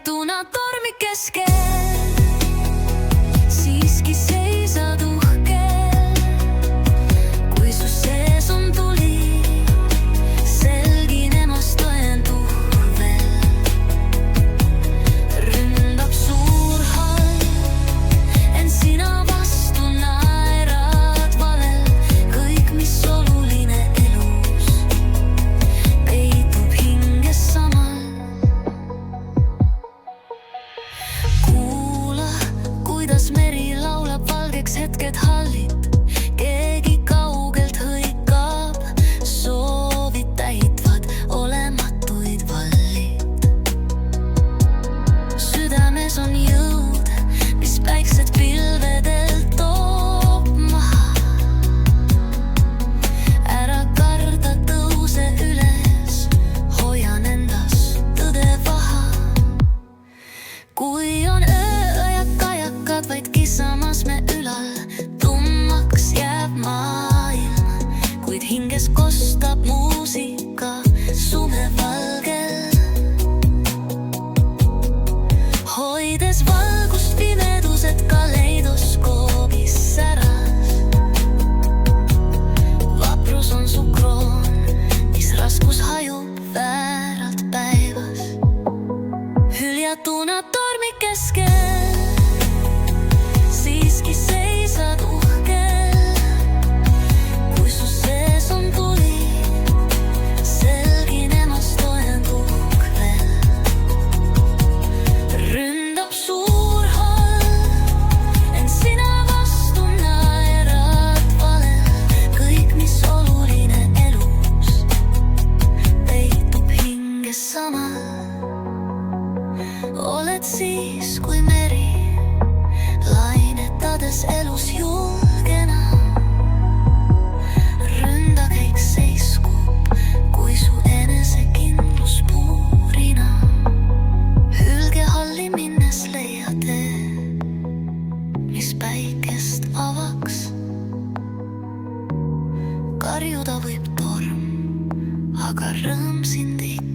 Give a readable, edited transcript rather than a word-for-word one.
hüljatuna tormi keskel, siiski seisad uhkel, kui su sees on tuli, selginemas tõen tuhvel. Ründab suur hall, ent sina vastu naerad valel. Kõik, mis oluline elus, peitub hinges samal. Kuula, kuidas meri laulab, valgeks hetked hallid. Keegi kaugelt hõikab, soovid täitvad olematuid vallid. Südames on jõud, mis päiksed pilvedelt toob maha. Ära karda, tõuse üles, hoian endas tõde vaha. Kui on öö ja kajakad vaid kissamas me ülal, tummaks jääb maailm, kuid hinges kostab muusika sumevalgel. Hoides valgust pimedused kaleidoskoobis säras. Vaprus on su kroon, mis raskus hajub vääralt päevas. Hüljatuna tormi keskel, siiski seisad uhkel, kui su sees on tuli, selginemas tõen tuhvel. Ründab suur hall, ent sina vastu naerad valel. Kõik, mis oluline elus, peitub hinges samal. Oled siis, kui meri, lainetades elus julgena. Ründakäik seiskub, kui su enesekindlus puurina. Hülge halli minnes leia tee, mis päikest avaks. Karjuda võib torm, aga rõõm sind ikka